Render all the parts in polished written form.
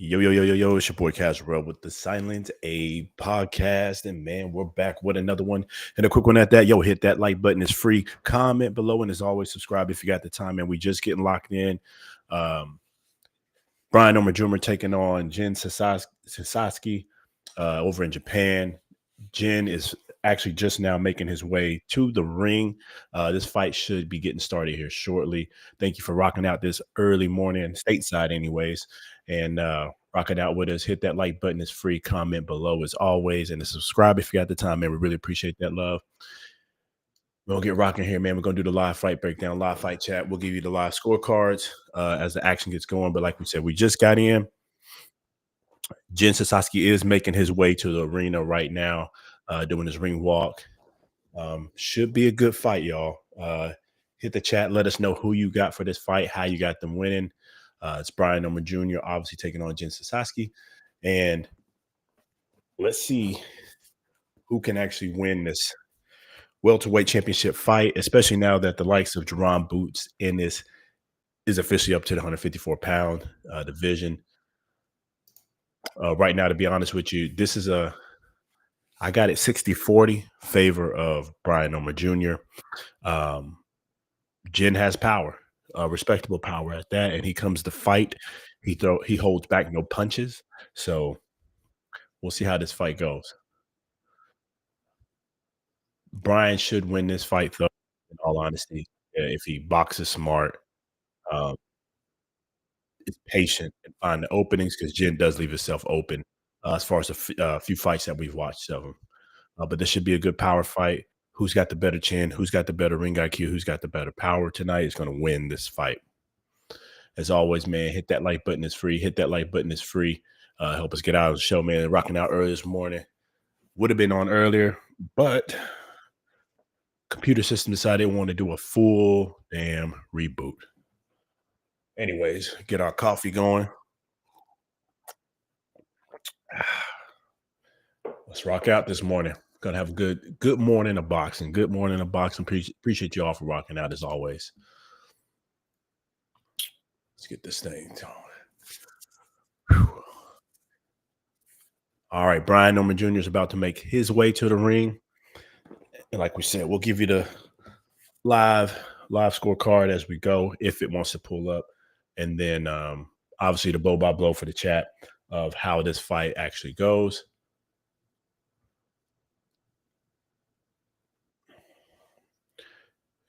Yo, yo, yo, yo, yo, it's your boy Caswell with the Silent A podcast. And man, we're back with another one. And a quick one at that. Yo, hit that like button. It's free. Comment below. And as always, subscribe if you got the time. And we just getting locked in. Um, Brian Jr. taking on Jin Sasaki over in Japan. Jin is actually just now making his way to the ring. This fight should be getting started here shortly. Thank you for rocking out this early morning, stateside, anyways, and rocking out with us. Hit that like button; it's free. Comment below as always, and to subscribe if you got the time, man. We really appreciate that love. We're gonna get rocking here, man. We're gonna do the live fight breakdown, live fight chat. We'll give you the live scorecards as the action gets going. But like we said, we just got in. Jin Sasaki is making his way to the arena right now, doing his ring walk. Should be a good fight, y'all. Hit the chat. Let us know who you got for this fight, how you got them winning. It's Brian Jr. obviously taking on Jin Sasaki. And let's see who can actually win this welterweight championship fight, especially now that the likes of Jerron Boots in this is officially up to the 154-pound division. Right now, to be honest with you, I got it 60-40 favor of Brian Jr. Jin has power, respectable power at that, and he comes to fight. He holds back no punches. So we'll see how this fight goes. Brian should win this fight, though, in all honesty, if he boxes smart, um, is patient, and find the openings because Jin does leave himself open as far as a few fights that we've watched of him. But this should be a good power fight. Who's got the better chin? Who's got the better ring IQ? Who's got the better power tonight is going to win this fight. As always, man, hit that like button. It's free. Hit that like button. It's free. Help us get out of the show, man. Rocking out early this morning. Would have been on earlier, but computer system decided they want to do a full damn reboot. Anyways, get our coffee going. Let's rock out this morning. Gonna have a good morning of boxing. Good morning of boxing. Appreciate you all for rocking out as always. Let's get this thing going. All right, Brian Jr. is about to make his way to the ring. And like we said, we'll give you the live scorecard as we go if it wants to pull up. And then obviously the blow by blow for the chat of how this fight actually goes.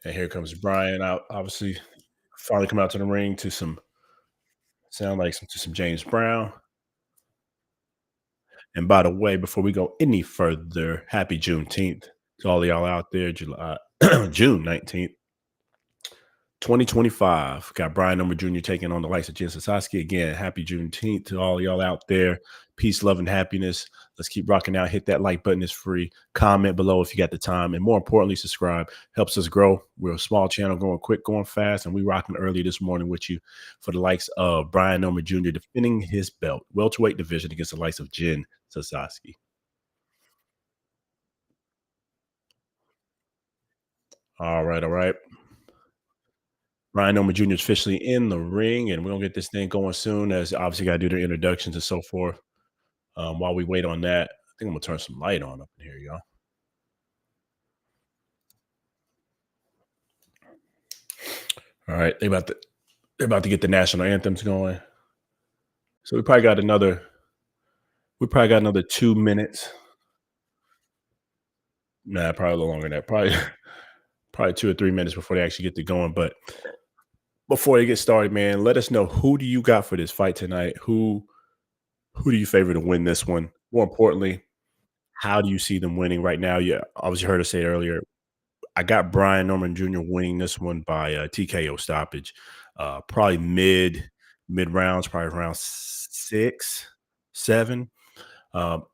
And here comes Brian out, obviously finally come out to the ring to some James Brown. And by the way, before we go any further, happy Juneteenth to all y'all out there. June 19th, 2025. Got Brian Jr. taking on the likes of Jin Sasaki. Again, happy Juneteenth to all y'all out there. Peace, love, and happiness. Let's keep rocking out. Hit that like button. It's free. Comment below if you got the time. And more importantly, subscribe. Helps us grow. We're a small channel going quick, going fast. And we rocking early this morning with you for the likes of Brian Jr. defending his belt. Welterweight division against the likes of Jin Sasaki. All right, all right. Brian Jr. is officially in the ring, and we're going to get this thing going soon, as obviously got to do their introductions and so forth. While we wait on that, I think I'm going to turn some light on up in here, y'all. All right, they're about to get the national anthems going. So we probably got another 2 minutes. Nah, probably a little longer than that. Probably 2 or 3 minutes before they actually get to going. But before they get started, man, let us know, who do you got for this fight tonight? Who do you favor to win this one? More importantly, how do you see them winning right now? Yeah, obviously heard us say it earlier. I got Brian Jr. winning this one by TKO stoppage. Probably mid rounds, probably around 6, 7.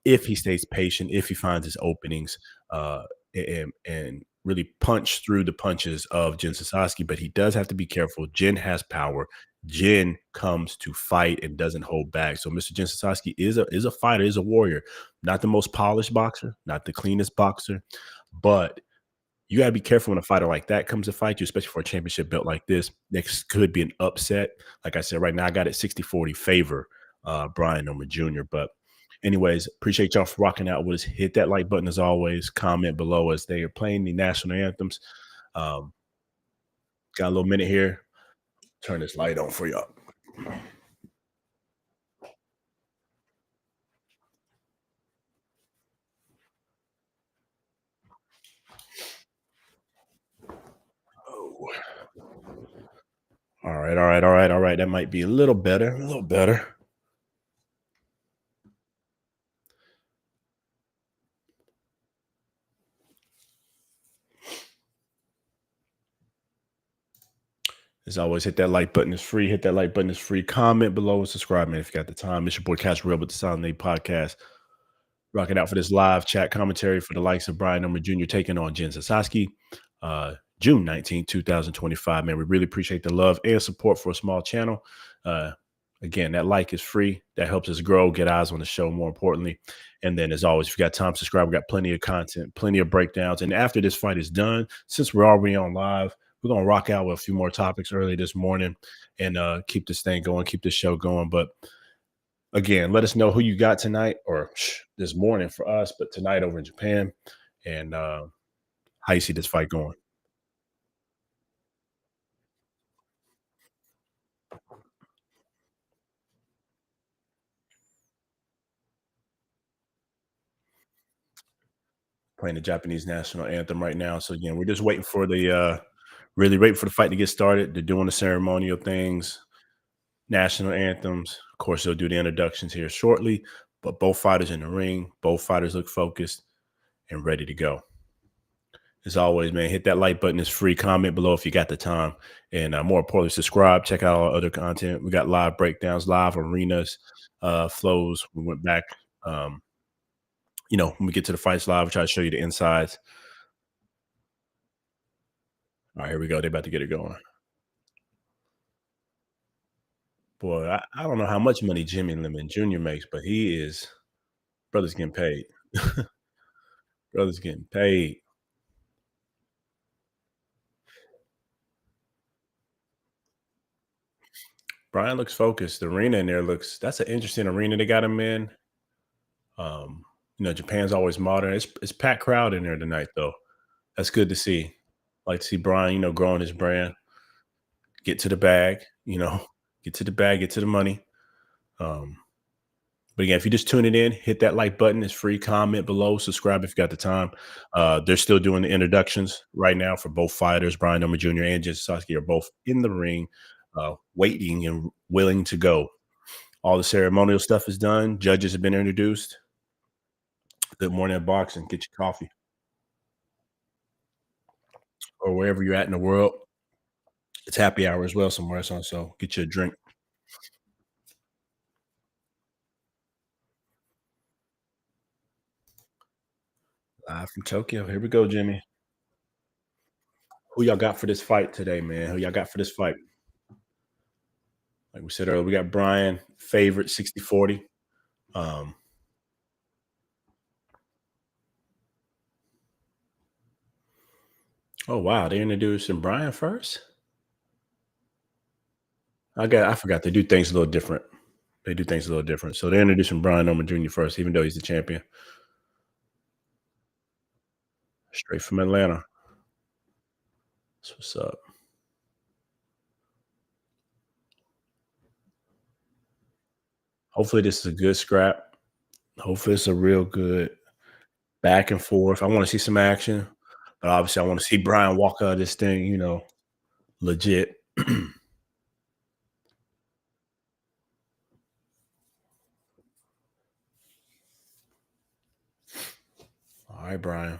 If he stays patient, if he finds his openings, and really punch through the punches of Jin Sasaki, but he does have to be careful. Jin has power. Jin comes to fight and doesn't hold back. So Mr. Jin Sasaki is a fighter, is a warrior. Not the most polished boxer, not the cleanest boxer, but you got to be careful when a fighter like that comes to fight you, especially for a championship belt like this. Next could be an upset. Like I said, right now I got it 60-40 favor Brian Norman Jr. But anyways, appreciate y'all for rocking out with us. Hit that like button as always. Comment below as they are playing the national anthems. Um, got a little minute here. Turn this light on for y'all. Oh. All right, all right, all right, all right. That might be a little better, a little better. As always, hit that like button. It's free. Hit that like button. It's free. Comment below and subscribe, man, if you got the time. It's your boy Cash Real with the Sound Nate Podcast. Rocking out for this live chat commentary for the likes of Brian Norman Jr. taking on Jin Sasaki, June 19th, 2025. Man, we really appreciate the love and support for a small channel. Uh, again, that like is free. That helps us grow, get eyes on the show, more importantly. And then, as always, if you got time, subscribe. We got plenty of content, plenty of breakdowns. And after this fight is done, since we're already on live, we're going to rock out with a few more topics early this morning and keep this thing going, keep this show going. But again, let us know who you got tonight or this morning for us, but tonight over in Japan, and how you see this fight going. Playing the Japanese national anthem right now. So again, we're just waiting for the really waiting for the fight to get started. They're doing the ceremonial things, national anthems. Of course, they'll do the introductions here shortly. But both fighters in the ring, both fighters look focused and ready to go. As always, man, hit that like button. It's free. Comment below if you got the time. And more importantly, subscribe. Check out our other content. We got live breakdowns, live arenas, flows. We went back. Um, when we get to the fights live, we try to show you the insides. All right, here we go. They're about to get it going. Boy, I don't know how much money Jimmy Lemon Jr. makes, but brother's getting paid. Brother's getting paid. Brian looks focused. The arena in there that's an interesting arena they got him in. Um, Japan's always modern. It's packed crowd in there tonight, though. That's good to see. Like to see Brian, growing his brand, get to the bag, get to the bag, get to the money. Um, but again, if you just tune it in, hit that like button. It's free. Comment below, subscribe if you got the time. They're still doing the introductions right now for both fighters. Brian Norman Jr. and Jin Sasaki are both in the ring, waiting and willing to go. All the ceremonial stuff is done. Judges have been introduced. Good morning at boxing. Get your coffee or wherever you're at in the world. It's happy hour as well somewhere. So get you a drink. Live from Tokyo. Here we go, Jimmy. Who y'all got for this fight today, man? Who y'all got for this fight? Like we said earlier, we got Brian, favorite 60-40. Um, oh wow, they introducing Brian first? I forgot they do things a little different. They do things a little different. So they're introducing Brian Norman Jr. first, even though he's the champion. Straight from Atlanta. That's what's up. Hopefully this is a good scrap. Hopefully it's a real good back and forth. I want to see some action. But obviously I want to see Brian walk out of this thing, legit. All right, Brian.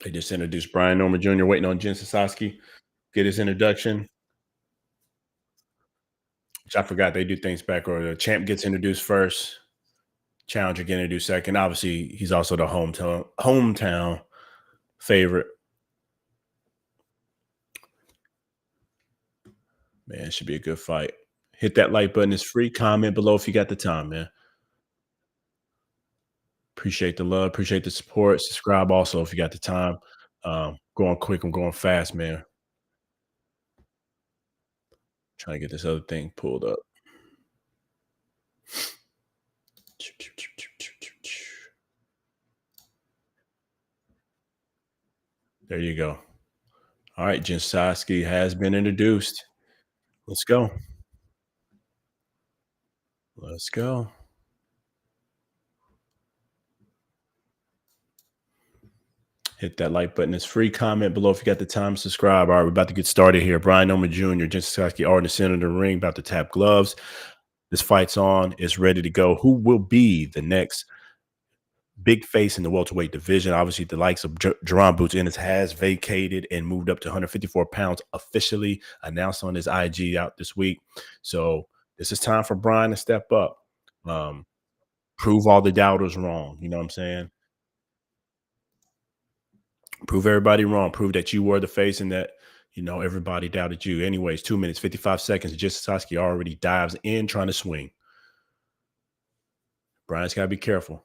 They just introduced Brian Norman Jr. waiting on Jin Sasaki get his introduction. Which I forgot they do things back, or the champ gets introduced first, challenger get introduced second. Obviously, he's also the hometown favorite. Man, it should be a good fight. Hit that like button. It's free. Comment below if you got the time, man. Appreciate the love. Appreciate the support. Subscribe also if you got the time. Going quick. I'm going fast, man. Trying to get this other thing pulled up. There you go. All right, Jin Sasaki has been introduced. Let's go. Let's go. Hit that like button. It's free. Comment below if you got the time. Subscribe. All right, we're about to get started here. Brian Noma Jr., Jin Sasaki are in the center of the ring, about to tap gloves. This fight's on. It's ready to go. Who will be the next big face in the welterweight division? Obviously, the likes of Jerron Boots Ennis has vacated and moved up to 154 pounds officially, announced on his IG out this week. So this is time for Brian to step up. Prove all the doubters wrong. You know what I'm saying? Prove everybody wrong. Prove that you were the face and that, everybody doubted you. Anyways, 2 minutes, 55 seconds. Jin Sasaki already dives in trying to swing. Brian's got to be careful.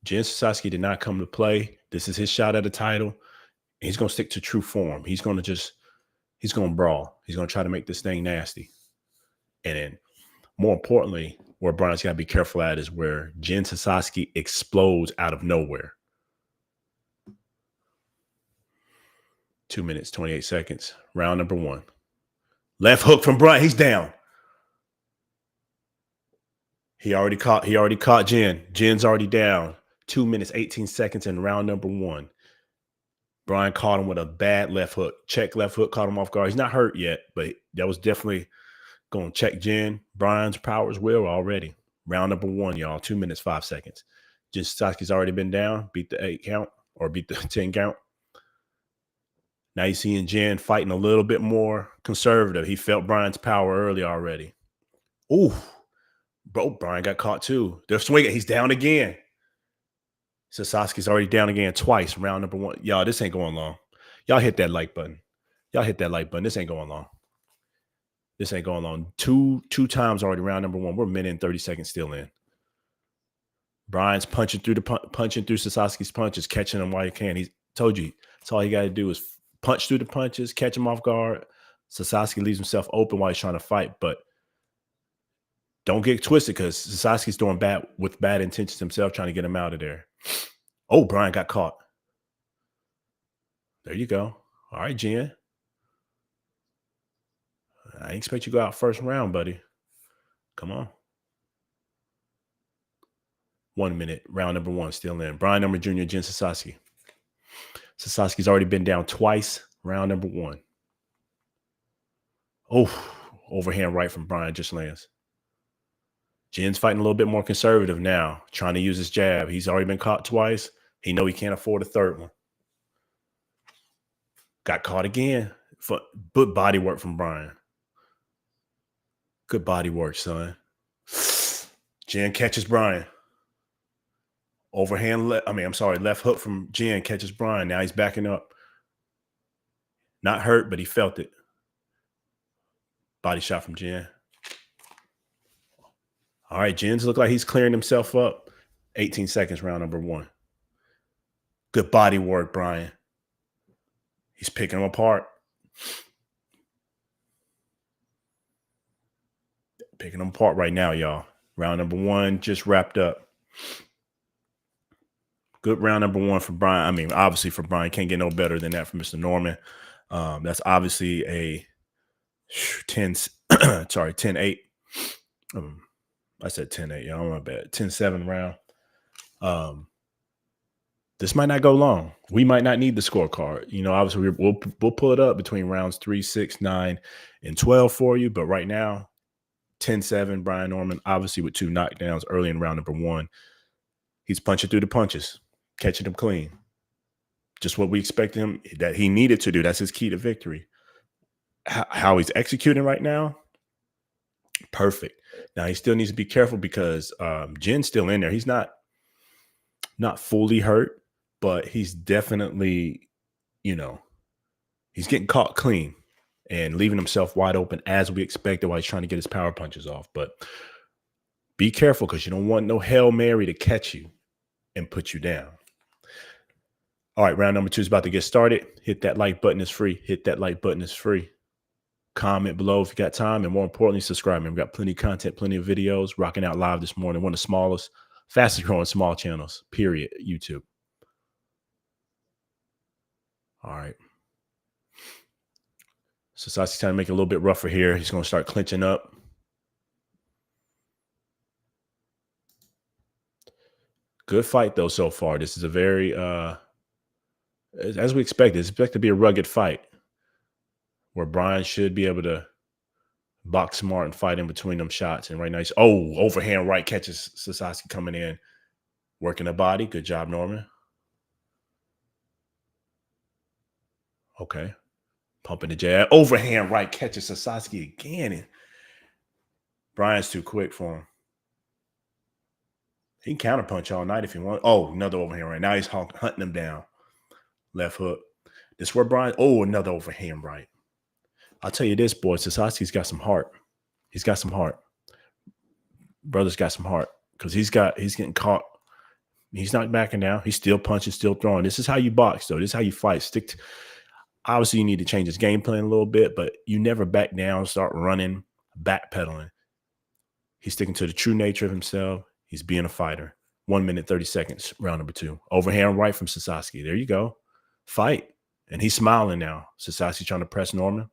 Jin Sasaki did not come to play. This is his shot at a title. He's going to stick to true form. He's going to brawl. He's going to try to make this thing nasty. And then, more importantly, where Brian's got to be careful at is where Jin Sasaki explodes out of nowhere. 2 minutes, 28 seconds. Round number 1. Left hook from Brian. He's down. He already caught Jin. Jin's already down. 2 minutes, 18 seconds in round number 1. Brian caught him with a bad left hook. Check left hook, caught him off guard. He's not hurt yet, but that was definitely going to check Jin. Brian's powers will already. Round number 1, y'all. 2 minutes, 5 seconds. Jin Sasaki's already been down, beat the 8 count or beat the 10 count. Now you're seeing Jin fighting a little bit more conservative. He felt Brian's power early already. Ooh, bro, Brian got caught too. They're swinging. He's down again. Sasaki's already down again twice. Round number 1. Y'all, this ain't going long. Y'all hit that like button. This ain't going long. This ain't going long. Two times already. Round number 1. We're a minute and 30 seconds still in. Brian's punching through Sasaki's punches, catching him while he can. He's told you. That's all you got to do is punch through the punches, catch him off guard. Sasaki leaves himself open while he's trying to fight, but don't get twisted because Sasaki's doing bad with bad intentions himself, trying to get him out of there. Oh, Brian got caught. There you go. All right, Jin. I ain't expect you to go out first round, buddy. Come on. 1 minute. Round number 1 still in. Brian Noma Jr., Jin Sasaki. Sasaki's already been down twice. Round number 1. Oh, overhand right from Brian just lands. Jin's fighting a little bit more conservative now, trying to use his jab. He's already been caught twice. He know he can't afford a third one. Got caught again. Good body work from Brian. Good body work, son. Jin catches Brian. Left hook from Jin catches Brian. Now he's backing up. Not hurt, but he felt it. Body shot from Jin. All right, Jin's look like he's clearing himself up. 18 seconds, round number 1. Good body work, Brian. He's picking him apart. Picking him apart right now, y'all. Round number 1 just wrapped up. Good round number 1 for Brian. Obviously for Brian, can't get no better than that for Mr. Norman. That's obviously a 10-8. I said 10-8. Yeah, I'm not bad. 10-7 round. This might not go long. We might not need the scorecard. Obviously we'll pull it up between rounds 3, 6, 9, and 12 for you. But right now, 10-7, Brian Norman, obviously with 2 knockdowns early in round number 1. He's punching through the punches, catching them clean. Just what we expected him, that he needed to do. That's his key to victory. How he's executing right now, perfect. Now he still needs to be careful because Jin's still in there. He's not fully hurt, but he's definitely, he's getting caught clean and leaving himself wide open as we expected while he's trying to get his power punches off. But be careful because you don't want no Hail Mary to catch you and put you down. All right, round number 2 is about to get started. Hit that like button. It's free. Hit that like button. It's free. comment below if you got time, and more importantly, subscribe. Man, we got plenty of content, plenty of videos, rocking out live this morning. One of the smallest, fastest growing small channels, period, YouTube. All right. Sasaki's trying to make it a little bit rougher here. He's going to start clinching up. Good fight, though, so far. This is a very, as we expected, it's expected to be a rugged fight where Brian should be able to box smart and fight in between them shots. And right now, overhand right catches Sasaki coming in, working the body. Good job, Norman. Okay. Pumping the jab. Overhand right catches Sasaki again. And Brian's too quick for him. He can counterpunch all night if he wants. Oh, another overhand right. Now he's hunting him down. Left hook. This is where Brian. Oh, another overhand right. I'll tell you this, boy. Sasaki's got some heart. He's got some heart. Brother's got some heart because he's getting caught. He's not backing down. He's still punching, still throwing. This is how you box, though. This is how you fight. Obviously, you need to change his game plan a little bit, but you never back down, start running, backpedaling. He's sticking to the true nature of himself. He's being a fighter. 1 minute, 30 seconds, round number 2. Overhand right from Sasaki. There you go. Fight. And he's smiling now. Sasaki's trying to press Norman.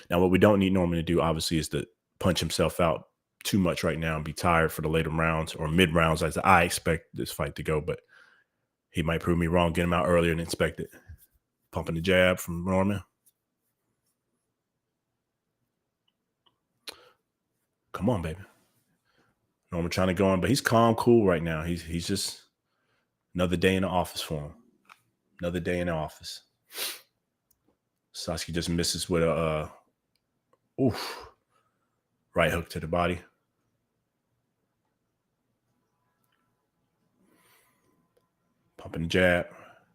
Now, what we don't need Norman to do, obviously, is to punch himself out too much right now and be tired for the later rounds or mid rounds, as I expect this fight to go. But he might prove me wrong, get him out earlier than expected. Pumping the jab from Norman. Come on, baby. Norman trying to go on, but he's calm, cool right now. He's just another day in the office for him. Another day in the office. Sasaki just misses with a right hook to the body. Pumping the jab.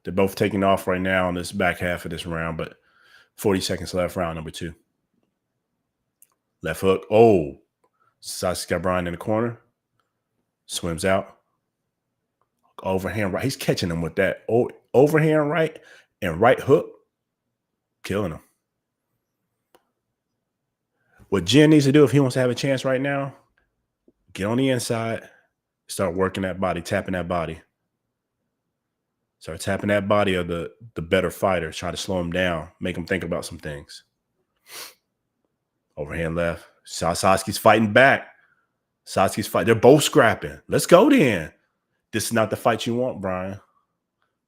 They're both taking off right now on this back half of this round, but 40 seconds left, round number 2. Left hook. Oh, Sasaki got Brian in the corner. Swims out. Overhand right. He's catching him with that overhand right and right hook. Killing him. What Jin needs to do if he wants to have a chance right now, get on the inside, start working that body, tapping that body. Start tapping that body of the better fighter. Try to slow him down, make him think about some things. Overhand left. Sasaki's fighting back. Sasaki's fighting. They're both scrapping. Let's go then. This is not the fight you want, Brian.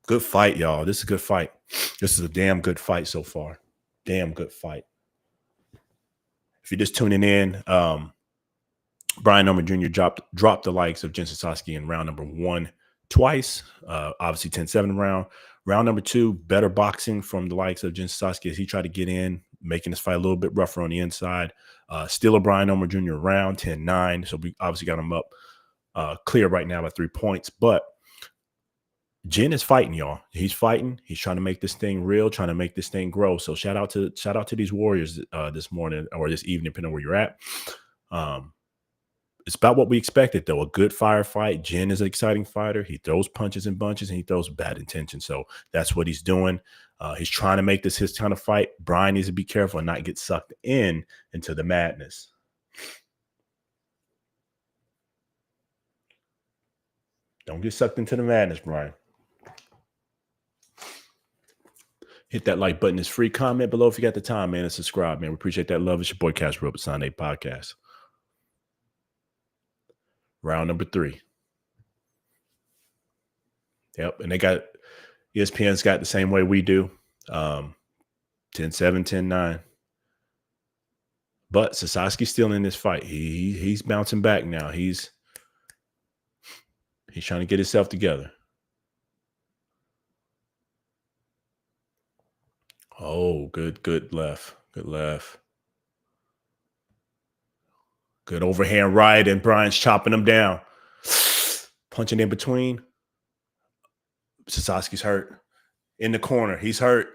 Good fight, y'all. This is a good fight. This is a damn good fight so far. Damn good fight. If you're just tuning in, Brian Norman Jr. dropped the likes of Jin Sasaki in round number 1 twice. Obviously 10-7 round. Round number 2, better boxing from the likes of Jin Sasaki as he tried to get in, making this fight a little bit rougher on the inside. Still a Brian Norman Jr. round, 10-9. So we obviously got him up clear right now by 3 points. But Jin is fighting, y'all. He's fighting. He's trying to make this thing real, trying to make this thing grow. So shout out to these Warriors this morning or this evening, depending on where you're at. It's about what we expected, though. A good firefight. Jin is an exciting fighter. He throws punches and bunches, and he throws bad intention. So that's what he's doing. He's trying to make this his kind of fight. Brian needs to be careful and not get sucked into the madness. Don't get sucked into the madness, Brian. Hit that like button. It's free. Comment below if you got the time, man, and subscribe, man. We appreciate that love. It's your boy Cash Robot Sunday Podcast. Round number 3. Yep, and they got ESPN's got the same way we do. 10-7, 10-9. But Sasaki's still in this fight. He's bouncing back now. He's trying to get himself together. Oh, good left. Good left. Good overhand right, and Brian's chopping him down. Punching in between. Sasaki's hurt. In the corner, he's hurt.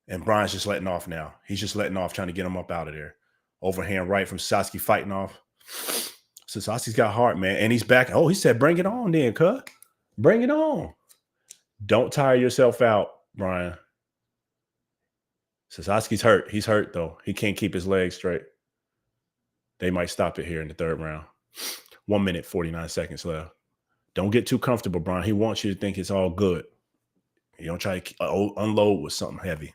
And Brian's just letting off now. He's just letting off, trying to get him up out of there. Overhand right from Sasaki fighting off. Sasaki's got heart, man. And he's back. Oh, he said, bring it on then, cuz. Bring it on. Don't tire yourself out, Brian. Sasaki's hurt. He's hurt, though. He can't keep his legs straight. They might stop it here in the third round. 1 minute, 49 seconds left. Don't get too comfortable, Brian. He wants you to think it's all good. You don't try to unload with something heavy.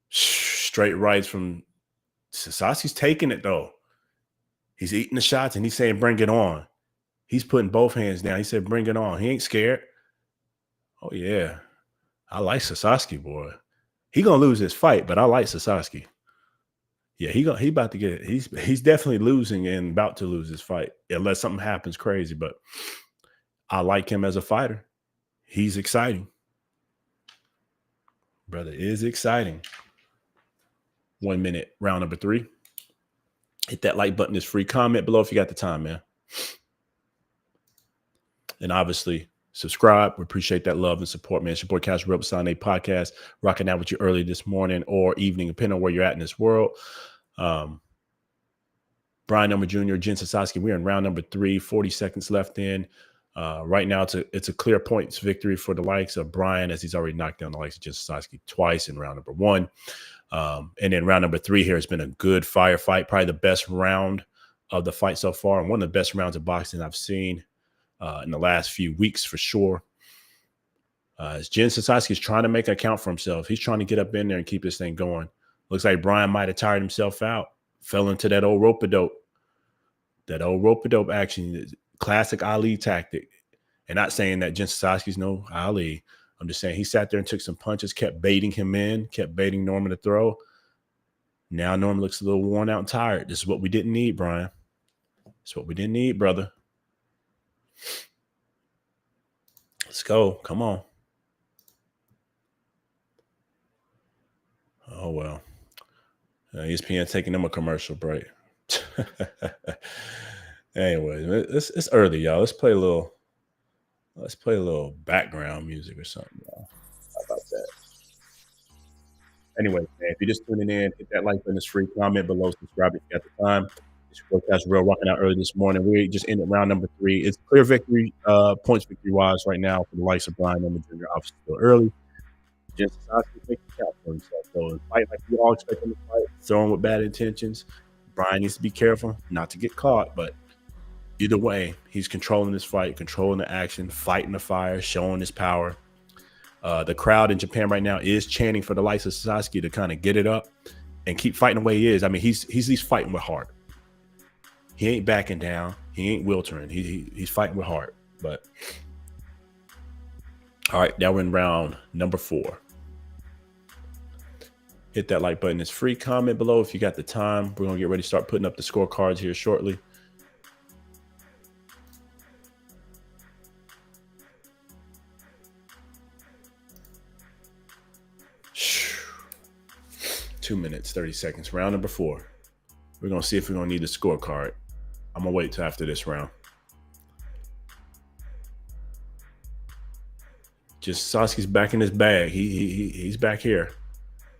Straight rights from Sasaki's taking it, though. He's eating the shots, and he's saying, bring it on. He's putting both hands down. He said, bring it on. He ain't scared. Oh, yeah. I like Sasaki, boy. He going to lose this fight, but I like Sasaki. Yeah, he about to get it. He's definitely losing and about to lose this fight unless something happens crazy. But I like him as a fighter. He's exciting. Brother is exciting. 1 minute, round number 3. Hit that like button. It's free. Comment below if you got the time, man. And obviously, subscribe. We appreciate that love and support, man. It's your boy Cash Rebel Sign A podcast, rocking out with you early this morning or evening, depending on where you're at in this world. Brian Number Jr., Jin Sasaki. We're in round number 3, 40 seconds left in. Right now, it's a clear points victory for the likes of Brian, as he's already knocked down the likes of Jin Sasaki twice in round number 1. And then round number 3 here has been a good firefight, probably the best round of the fight so far, and one of the best rounds of boxing I've seen in the last few weeks for sure. As Jin Sasaki is trying to make an account for himself. He's trying to get up in there and keep this thing going. Looks like Brian might have tired himself out, fell into that old rope-a-dope. That old rope-a-dope action, classic Ali tactic. And not saying that Jin Sasaki's no Ali. I'm just saying he sat there and took some punches, kept baiting him in, kept baiting Norman to throw. Now Norman looks a little worn out and tired. This is what we didn't need, Brian. This is what we didn't need, brother. Let's go. Come on. Oh, well. ESPN taking them a commercial break. Anyway, it's early, y'all. Let's play a little background music or something, y'all. How about that? Anyway, man, if you're just tuning in, hit that like button. It's free. Comment below. Subscribe if you got the time. It's your podcast real rocking out early this morning. We just ended round number 3. It's clear victory, points victory wise right now for the likes of Brian Number Jr. Obviously still early. Just make it count for himself. So fight like we all expect him to fight, throwing with bad intentions. Brian needs to be careful not to get caught, but either way, he's controlling this fight, controlling the action, fighting the fire, showing his power. The crowd in Japan right now is chanting for the likes of Sasaki to kind of get it up and keep fighting the way he is. I mean, he's fighting with heart. He ain't backing down. He ain't wiltering. He's fighting with heart. But all right, now we're in round number 4. Hit that like button. It's free. Comment below if you got the time. We're going to get ready to start putting up the scorecards here shortly. Two minutes, 30 seconds. Round number 4. We're going to see if we're going to need a scorecard. I'm going to wait till after this round. Just Sasaki's back in his bag. He's back here.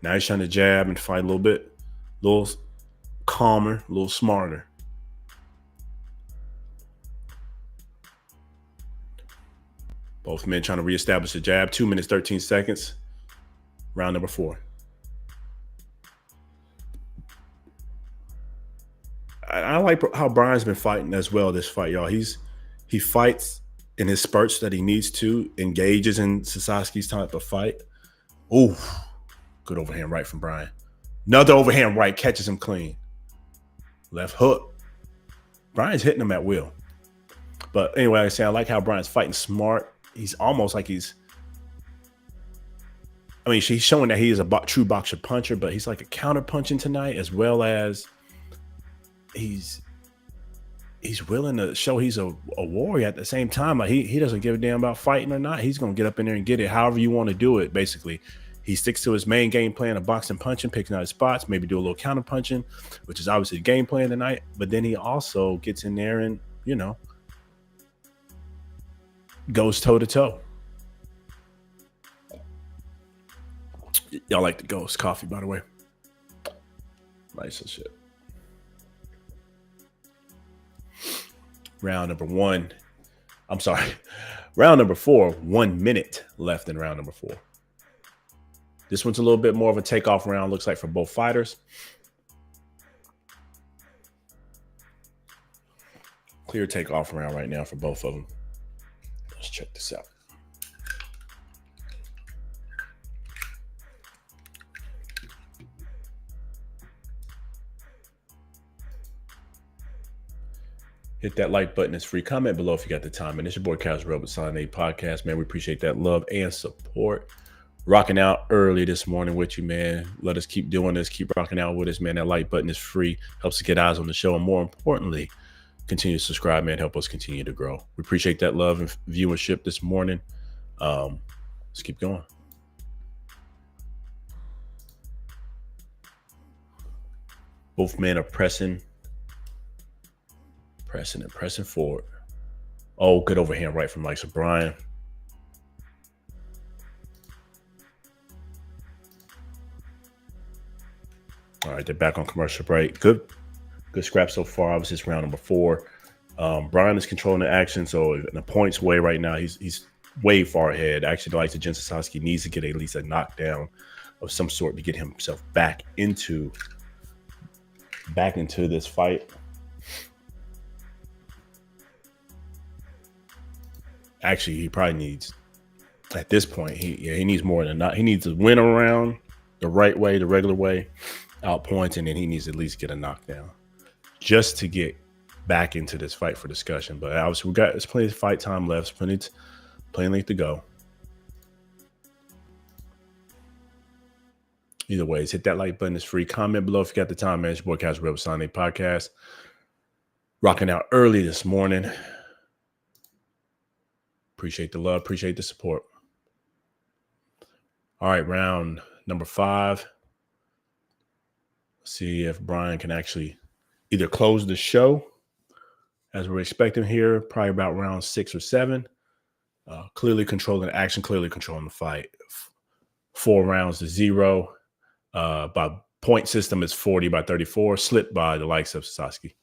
Now he's trying to jab and fight a little calmer, a little smarter. Both men trying to reestablish the jab. 2 minutes, 13 seconds. Round number 4. I like how Brian's been fighting as well this fight, y'all. He fights in his spurts that he needs to, engages in Sasaki's type of fight. Ooh, good overhand right from Brian. Another overhand right catches him clean. Left hook. Brian's hitting him at will. But anyway, I like how Brian's fighting smart. He's almost like he's showing that he is a true boxer puncher, but he's like a counter punching tonight, as well as he's willing to show he's a warrior at the same time. Like he doesn't give a damn about fighting or not. He's going to get up in there and get it however you want to do it, basically. He sticks to his main game plan of boxing, punching, picking out his spots, maybe do a little counter punching, which is obviously the game plan tonight. But then he also gets in there and, goes toe-to-toe. Y'all like the Ghost coffee, by the way. Nice and shit. Round number 1. I'm sorry. Round number 4. 1 minute left in round number 4. This one's a little bit more of a takeoff round, looks like, for both fighters. Clear takeoff round right now for both of them. Let's check this out. Hit that like button. It's free. Comment below if you got the time. And it's your boy Casual Rebel Sign A Podcast, man. We appreciate that love and support. Rocking out early this morning with you, man. Let us keep doing this. Keep rocking out with us, man. That like button is free. Helps us get eyes on the show. And more importantly, continue to subscribe, man. Help us continue to grow. We appreciate that love and viewership this morning. Let's keep going. Both men are pressing forward. Oh, good overhand right from Alexa Bryan. All right, they're back on commercial break. Good scrap so far. Obviously, it's round number 4. Bryan is controlling the action, so in the points way right now, he's way far ahead. Actually, the likes of Jin Sasaki needs to get at least a knockdown of some sort to get himself back into this fight. Actually, he probably needs, at this point, he needs more than not. He needs to win around the right way, the regular way, out points, and then he needs to at least get a knockdown just to get back into this fight for discussion. But obviously, there's plenty of fight time left, plenty length to go. Either ways, hit that like button. It's free. Comment below if you got the time, man. It's your boy Casual Rebel Sign A Podcast. Rocking out early this morning. Appreciate the love. Appreciate the support. All right, round number 5. See if Bryan can actually either close the show as we're expecting here, probably about round 6 or 7. Clearly controlling the action, clearly controlling the fight. 4 rounds to 0. By point system, it's 40-34, slipped by the likes of Sasaki.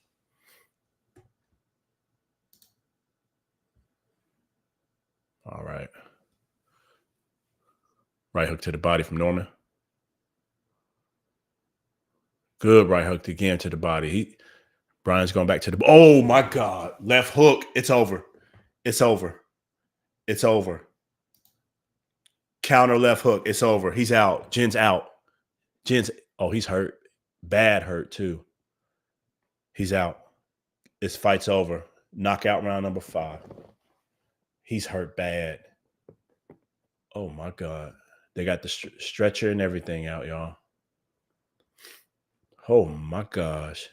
All right. Right hook to the body from Norman. Good right hook again to the body. Bryan's going back to the... Oh, my God. Left hook. It's over. It's over. It's over. Counter left hook. It's over. He's out. Jin's out. Oh, he's hurt. Bad hurt, too. He's out. This fight's over. Knockout round number 5. He's hurt bad. Oh, my God. They got the stretcher and everything out, y'all. Oh, my gosh.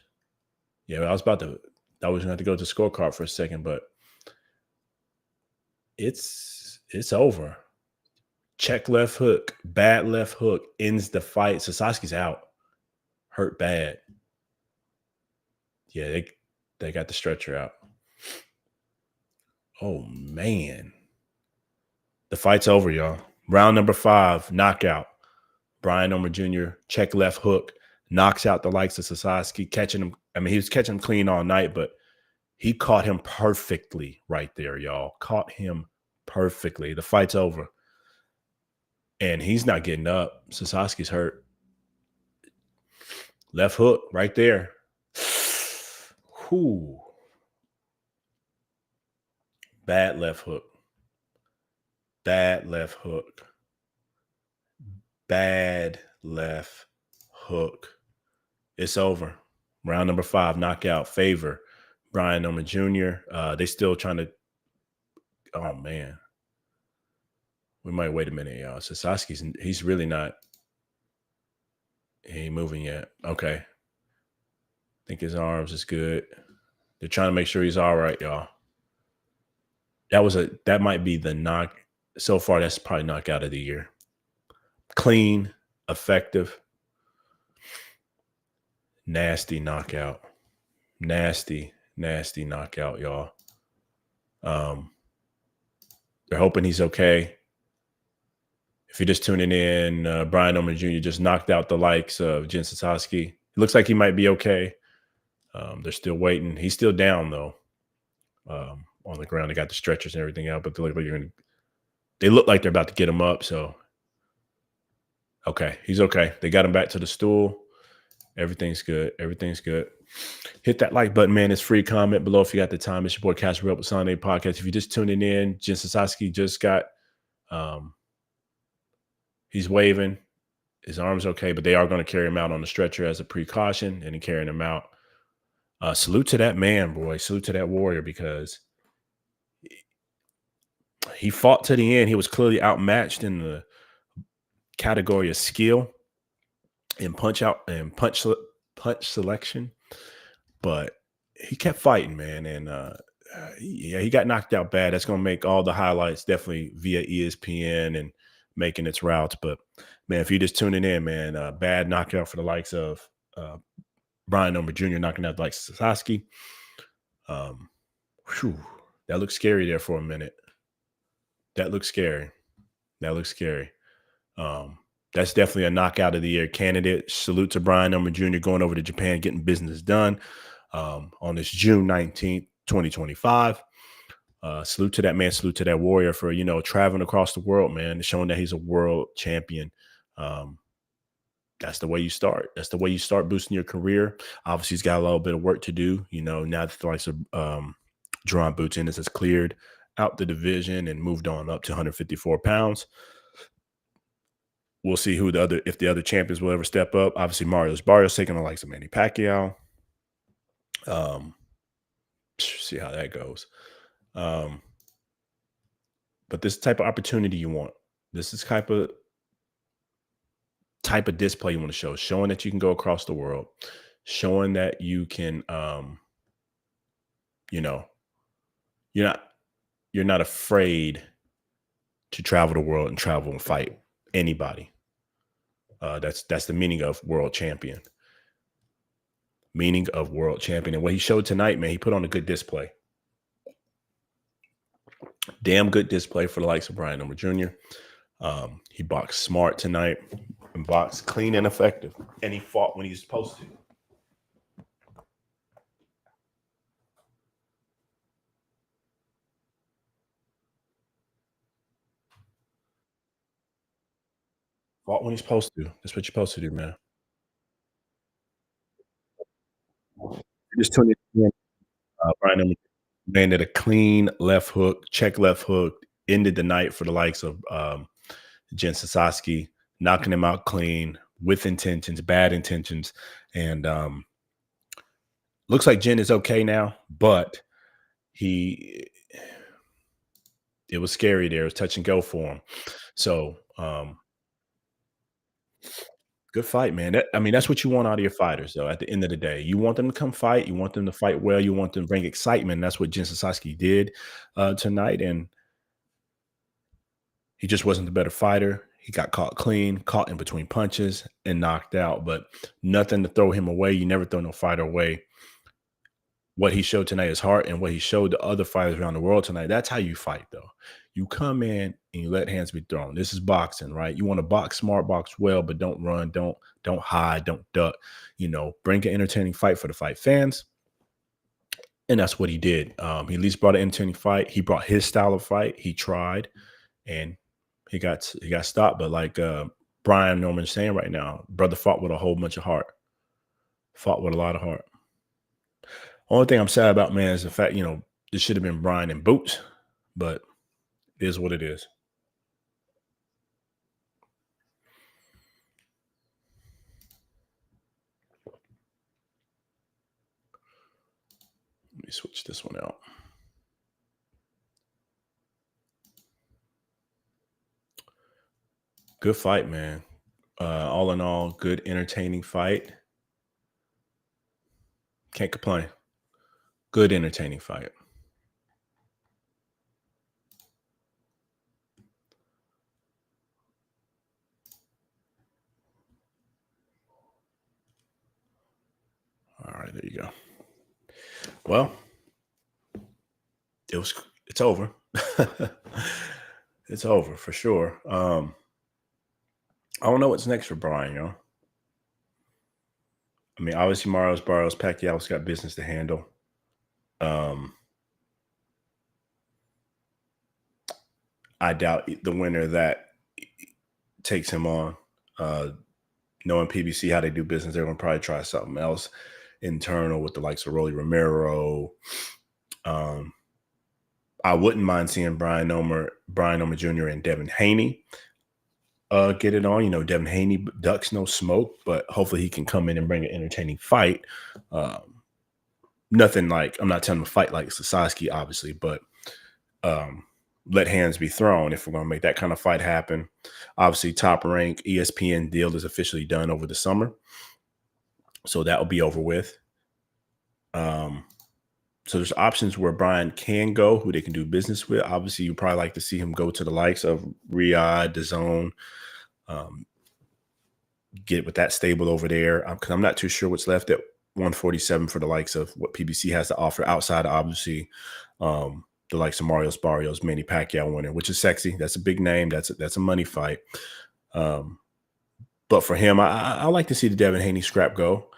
Yeah, I was going to have to go to scorecard for a second, but it's over. Check left hook, bad left hook, ends the fight. Sasaki's out. Hurt bad. Yeah, they got the stretcher out. Oh, man. The fight's over, y'all. Round number 5, knockout. Bryan Norman Jr., check left hook, knocks out the likes of Sasaki, catching him. I mean, he was catching him clean all night, but he caught him perfectly right there, y'all. Caught him perfectly. The fight's over. And he's not getting up. Sasaki's hurt. Left hook right there. Whew. Bad left hook. Bad left hook. Bad left hook. It's over. Round number 5, knockout, favor. Bryan Norman Jr. They still trying to... Oh, man. We might wait a minute, y'all. Sasaki's... He's really not... He ain't moving yet. Okay. I think his arms is good. They're trying to make sure he's all right, y'all. That might be the knock. So far, that's probably knockout of the year. Clean, effective, nasty knockout. Nasty knockout, y'all. They're hoping he's okay. If you're just tuning in, Bryan Norman Jr. just knocked out the likes of Jin Sasaki. It looks like he might be okay. They're still waiting. He's still down, though, on the ground. They got the stretchers and everything out, but they look like they're about to get him up. So Okay, he's okay. They got him back to the stool. Everything's good. Everything's good. Hit that like button, man. It's free. Comment below if you got the time. It's your boy Cash Up with Sunday Podcast. If you're just tuning in, Jin Sasaki just got um he's waving. His arm's okay, but they are going to carry him out on the stretcher as a precaution and then carrying him out. Salute to that man, boy. Salute to that warrior because he fought to the end. He was clearly outmatched in the category of skill and punch selection, but he kept fighting, man. And yeah, he got knocked out bad. That's going to make all the highlights definitely via ESPN and making its routes. But man, if you're just tuning in, man, bad knockout for the likes of Brian Number Jr. knocking out like Sasaki. Um, whew, that looks scary there for a minute. That looks scary. That looks scary. Um, that's definitely a knockout of the year candidate. Salute to Brian Number Jr. going over to Japan, getting business done on this June 19th, 2025. Salute to that man. Salute to that warrior for, traveling across the world, man, showing that he's a world champion. That's the way you start. That's the way you start boosting your career. Obviously, he's got a little bit of work to do. Now that the likes of Jerron Boots Ennis has cleared out the division and moved on up to 154 pounds. We'll see if the other champions will ever step up. Obviously, Mario's Barrios taking the likes of Manny Pacquiao. See how that goes. But this type of opportunity you want. This is type of display you want to show. Showing that you can go across the world. Showing that you can, you're not afraid to travel the world and travel and fight anybody. That's the meaning of world champion. Meaning of world champion. And what he showed tonight, man, he put on a good display. Damn good display for the likes of Brian Number Jr. He boxed smart tonight and boxed clean and effective. And he fought when he was supposed to. Fought when he's supposed to. That's what you're supposed to do, man. Just tuning in. Brian Number landed a clean left hook, check left hook, ended the night for the likes of Jin Sasaki, knocking him out clean with intentions, bad intentions. And looks like Jin is okay now, but it was scary there. It was touch and go for him. So good fight, man. That's what you want out of your fighters, though. At the end of the day, you want them to come fight. You want them to fight well. You want them to bring excitement. That's what Jin Sasaki did tonight, and he just wasn't the better fighter. He got caught clean, caught in between punches, and knocked out. But nothing to throw him away. You never throw no fighter away. What he showed tonight is heart, and what he showed the other fighters around the world tonight. That's how you fight, though. You come in and you let hands be thrown. This is boxing, right? You want to box smart, box well, but don't run, don't hide, don't duck. Bring an entertaining fight for the fight fans, and that's what he did. He at least brought an entertaining fight. He brought his style of fight. He tried, and he got stopped. But like Brian Norman's saying right now, brother fought with a whole bunch of heart. Fought with a lot of heart. Only thing I'm sad about, man, is the fact, this should have been Brian and Boots, but it is what it is. Let me switch this one out. Good fight, man. All in all, good, entertaining fight. Can't complain. Good, entertaining fight. All right, there you go. Well, it's over. It's over for sure. I don't know what's next for Brian, obviously Mario's Barrios, Pacquiao's got business to handle. I doubt the winner that takes him on. Knowing PBC how they do business, they're going to probably try something else internal with the likes of Rolly Romero. I wouldn't mind seeing Brian Omer Jr. and Devin Haney get it on. Devin Haney ducks no smoke, but hopefully he can come in and bring an entertaining fight. Nothing like, I'm not telling him to fight like Sasaki, obviously, but let hands be thrown if we're going to make that kind of fight happen. Obviously, Top Rank ESPN deal is officially done over the summer, so that will be over with. So there's options where Brian can go, who they can do business with. Obviously, you probably like to see him go to the likes of Riyadh, DAZN, get with that stable over there. Because I'm not too sure what's left at 147 for the likes of what PBC has to offer outside of, obviously, the likes of Mario Barrios, Manny Pacquiao winner, which is sexy. That's a big name. That's a money fight. But for him, I like to see the Devin Haney scrap go.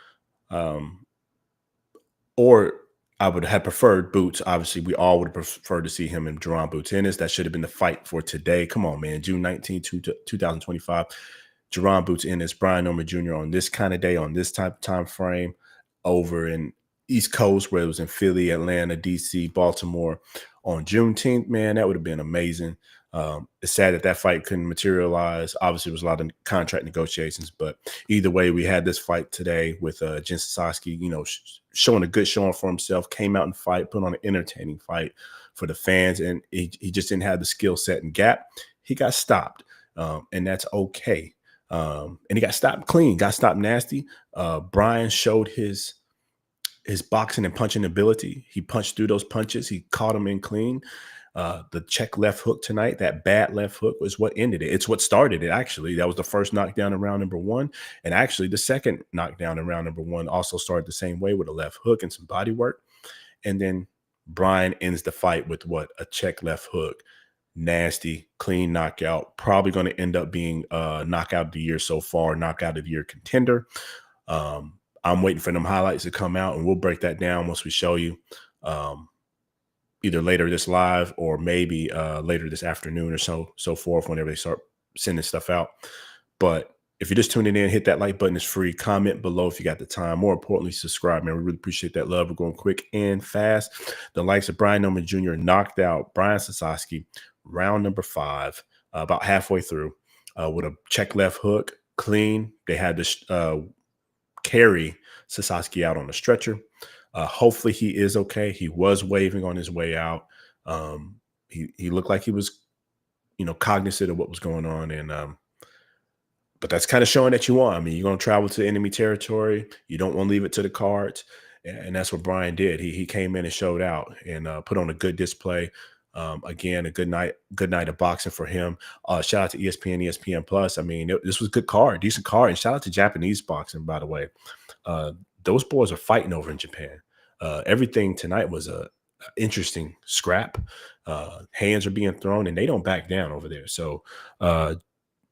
Or I would have preferred Boots. Obviously, we all would have preferred to see him and Jerron Boots Ennis. That should have been the fight for today. Come on, man. June 19, 2025. Jerron Boots Ennis, Brian Norman Jr. on this kind of day, on this type of time frame, over in East Coast, where it was in Philly, Atlanta, DC, Baltimore on Juneteenth. Man, that would have been amazing. It's sad that fight couldn't materialize. Obviously, there was a lot of contract negotiations, but either way, we had this fight today with Jin Sasaki, showing a good showing for himself, came out and fight, put on an entertaining fight for the fans, and he just didn't have the skill set and gap. He got stopped, and that's okay. And he got stopped clean, got stopped nasty. Brian showed his boxing and punching ability. He punched through those punches. He caught him in clean. The check left hook tonight, that bad left hook, was what ended it. It's what started it, actually. That was the first knockdown in round number 1. And actually, the second knockdown in round number 1 also started the same way, with a left hook and some body work. And then Brian ends the fight with what? A check left hook. Nasty, clean knockout. Probably going to end up being knockout of the year so far, knockout of the year contender. I'm waiting for them highlights to come out, and we'll break that down once we show you. Either later this live, or maybe later this afternoon, or so forth, whenever they start sending stuff out. But if you're just tuning in, hit that like button. It's free. Comment below if you got the time. More importantly, subscribe, man. We really appreciate that love. We're going quick and fast. The likes of Brian Norman Jr. knocked out Brian Sasaki, round number 5, about halfway through, with a check left hook, clean. They had to carry Sasaki out on a stretcher. Hopefully he is okay. He was waving on his way out. He looked like he was, cognizant of what was going on. And but that's kind of showing that you want. I mean, you're going to travel to enemy territory. You don't want to leave it to the cards. And that's what Brian did. He came in and showed out and put on a good display. Again, a good night of boxing for him. Shout out to ESPN Plus. I mean, this was a good card, decent card. And shout out to Japanese boxing, by the way. Those boys are fighting over in Japan. Everything tonight was a interesting scrap. Hands are being thrown, and they don't back down over there. So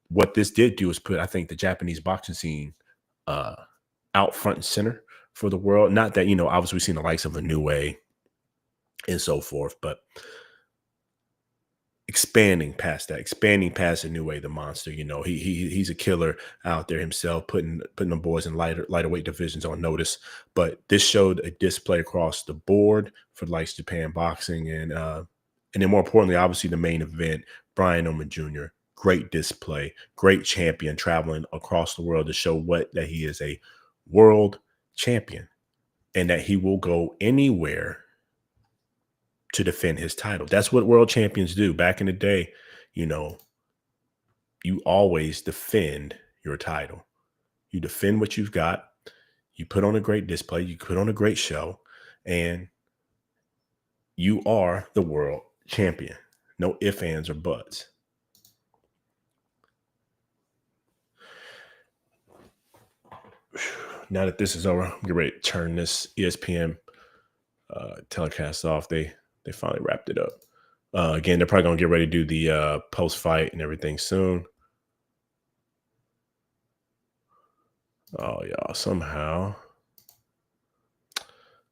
what this did do is put, I think, the Japanese boxing scene out front and center for the world. Not that, obviously we've seen the likes of Inoue and so forth, but expanding past Inoue, the monster. He's a killer out there himself, putting the boys in lighter weight divisions on notice. But this showed a display across the board for the likes of Japan boxing, and then more importantly, obviously the main event, Brian Norman Jr. Great display, great champion, traveling across the world to show that he is a world champion, and that he will go anywhere to defend his title. That's what world champions do. Back in the day, you always defend your title. You defend what you've got. You put on a great display. You put on a great show, and you are the world champion. No ifs, ands, or buts. Now that this is over, I'm getting ready to turn this ESPN telecast off. They finally wrapped it up. Again, they're probably going to get ready to do the post-fight and everything soon. Oh, y'all, somehow.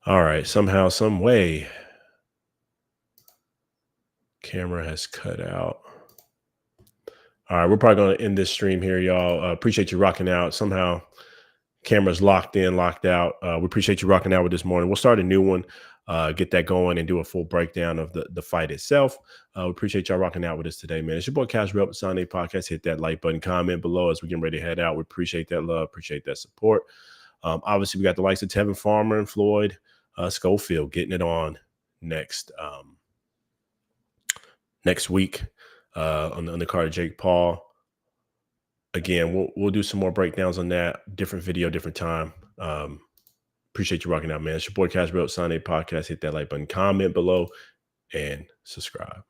All right, somehow, some way, camera has cut out. All right, we're probably going to end this stream here, y'all. Appreciate you rocking out. Somehow, cameras locked in, locked out. We appreciate you rocking out with this morning. We'll start a new one, get that going, and do a full breakdown of the fight itself. We appreciate y'all rocking out with us today, man. It's your boy Cash Rep with Sunday Podcast. Hit that like button, comment below as we get ready to head out. We appreciate that love, appreciate that support. Obviously, we got the likes of Tevin Farmer and Floyd Schofield getting it on next week on the undercard of Jake Paul. Again, we'll do some more breakdowns on that. Different video, different time. Appreciate you rocking out, man. It's your boy Cash Rep Sunday Podcast. Hit that like button, comment below, and subscribe.